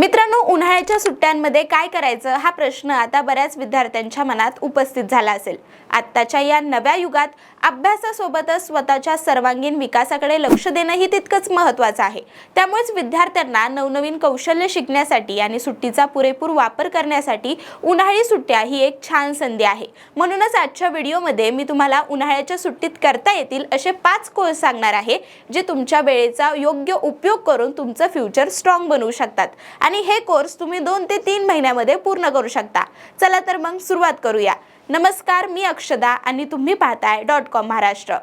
मित्रांनो, उन्हाळ्याच्या सुट्ट्यांमध्ये काय करायचं हा प्रश्न आता बऱ्याच विद्यार्थ्यांच्या मनात उपस्थित झाला असेल। आत्ताच्या या नव्या युगात अभ्यासासोबतच स्वतःच्या सर्वांगीण विकासाकडे लक्ष देणंही तितकंच महत्त्वाचं आहे। त्यामुळेच विद्यार्थ्यांना नवनवीन कौशल्य शिकण्यासाठी आणि सुट्टीचा पुरेपूर वापर करण्यासाठी उन्हाळी सुट्ट्या ही एक छान संधी आहे। म्हणूनच आजच्या व्हिडिओमध्ये मी तुम्हाला उन्हाळ्याच्या सुट्टीत करता येतील असे 5 कोर्स सांगणार आहे, जे तुमच्या वेळेचा योग्य उपयोग करून तुमचं फ्युचर स्ट्रॉंग बनवू शकतात आणि हे कोर्स तुम्ही 2 ते 3 महिन्यामध्ये पूर्ण करू शकता। चला तर मग सुरुवात करूया। नमस्कार, मी अक्षदा आणि तुम्ही पाहताय .com महाराष्ट्र।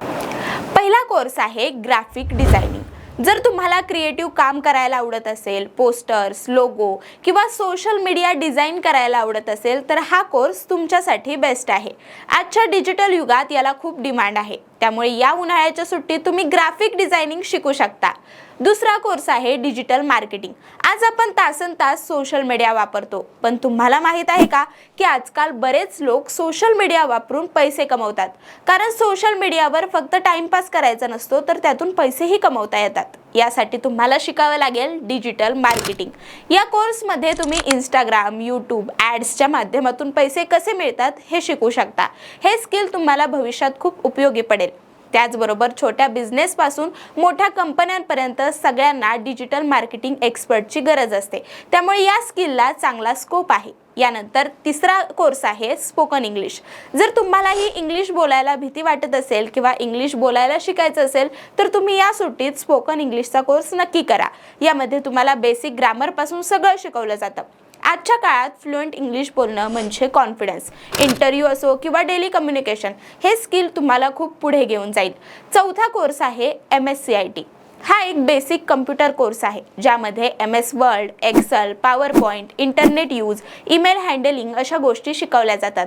पहिला कोर्स आहे ग्राफिक डिझायनिंग। जर तुम्हाला क्रिएटिव्ह काम करायला आवडत असेल, पोस्टर्स, लोगो किंवा सोशल मीडिया डिझाइन करायला आवडत असेल, तर हा कोर्स तुमच्यासाठी बेस्ट आहे। आजच्या डिजिटल युगात याला खूप डिमांड आहे, त्यामुळे या उन्हाळ्याच्या सुट्टीत तुम्ही ग्राफिक डिझायनिंग शिकू शकता। दुसरा कोर्स आहे डिजिटल मार्केटिंग। आज आपण तासनतास सोशल मीडिया वापरतो, पण तुम्हाला माहित आहे का की आजकाल बरेच लोक सोशल मीडिया वापरून पैसे कमवतात। कारण सोशल मीडियावर फक्त टाइमपास करायचा नसतो, तर त्यातून पैसेही कमवता येतात। यासाठी तुम्हाला शिकावं लागेल डिजिटल मार्केटिंग। या कोर्समध्ये तुम्ही इंस्टाग्राम, यूट्यूब ॲड्सच्या माध्यमातून पैसे कसे मिळतात हे शिकू शकता। हे स्किल तुम्हाला भविष्यात खूप उपयोगी पडेल। त्याचबरोबर छोट्या बिझनेस पासून मोठ्या कंपन्यांपर्यंत सगळ्यांना डिजिटल मार्केटिंग एक्सपर्टची गरज असते, त्यामुळे या स्किलला चांगला स्कोप आहे। यानंतर तिसरा कोर्स आहे स्पोकन इंग्लिश। जर तुम्हालाही इंग्लिश बोलायला भीती वाटत असेल किंवा इंग्लिश बोलायला शिकायचं असेल, तर तुम्ही या सुट्टीत स्पोकन इंग्लिशचा कोर्स नक्की करा। यामध्ये तुम्हाला बेसिक ग्रामर पासून सगळं शिकवलं जातं। आजच्या काळात फ्लुएंट इंग्लिश बोलणं म्हणजे कॉन्फिडन्स। इंटरव्ह्यू असो किंवा डेली कम्युनिकेशन, हे स्किल तुम्हाला खूप पुढे घेऊन जाईल। चौथा कोर्स आहे MSCIT। हा एक बेसिक कम्प्युटर कोर्स आहे, ज्यामध्ये MS word, excel, powerpoint, internet use, email handling अशा गोष्टी शिकवल्या जातात।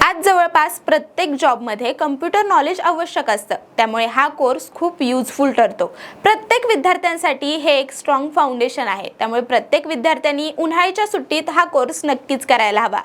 आज जवळपास प्रत्येक जॉबमध्ये कम्प्युटर नॉलेज आवश्यक असतं, त्यामुळे हा कोर्स खूप युजफुल ठरतो। प्रत्येक विद्यार्थ्यांसाठी हे एक स्ट्रॉंग फाउंडेशन आहे, त्यामुळे प्रत्येक विद्यार्थ्यांनी उन्हाळ्याच्या सुट्टीत हा कोर्स नक्कीच करायला हवा।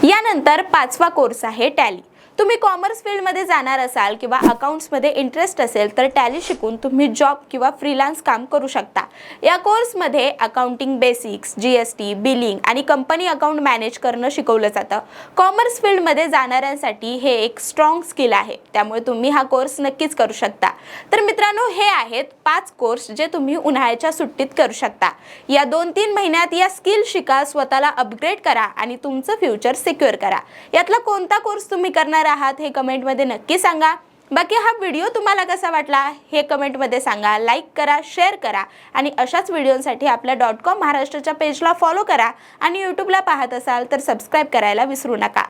यानंतर 5वा कोर्स आहे टॅली। तुम्ही कॉमर्स फील्डमध्ये जाणार असाल किंवा अकाउंट्समध्ये इंटरेस्ट असेल, तर टॅली शिकून तुम्ही जॉब किंवा फ्रीलान्स काम करू शकता। या कोर्समध्ये अकाउंटिंग बेसिक्स, GST, बिलिंग आणि कंपनी अकाउंट मॅनेज करणं शिकवलं जातं। कॉमर्स फील्डमध्ये जाणाऱ्यांसाठी हे एक स्ट्रॉंग स्किल आहे, त्यामुळे तुम्ही हा कोर्स नक्कीच करू शकता। तर मित्रांनो, हे आहेत 5 कोर्स जे तुम्ही उन्हाळ्याच्या सुट्टीत करू शकता। या 2-3 महिन्यात या स्किल शिका, स्वतःला अपग्रेड करा आणि तुमचं फ्युचर सिक्युअर करा। यातला कोणता कोर्स तुम्ही करणार आहात हे कमेंटमध्ये नक्की सांगा। बाकी हा व्हिडिओ तुम्हाला कसा वाटला हे कमेंटमध्ये सांगा। लाईक करा, शेअर करा आणि अशाच व्हिडिओंसाठी आपल्या .com महाराष्ट्रच्या पेजला फॉलो करा आणि यूट्यूबला पाहत असाल तर सबस्क्राईब करायला विसरू नका।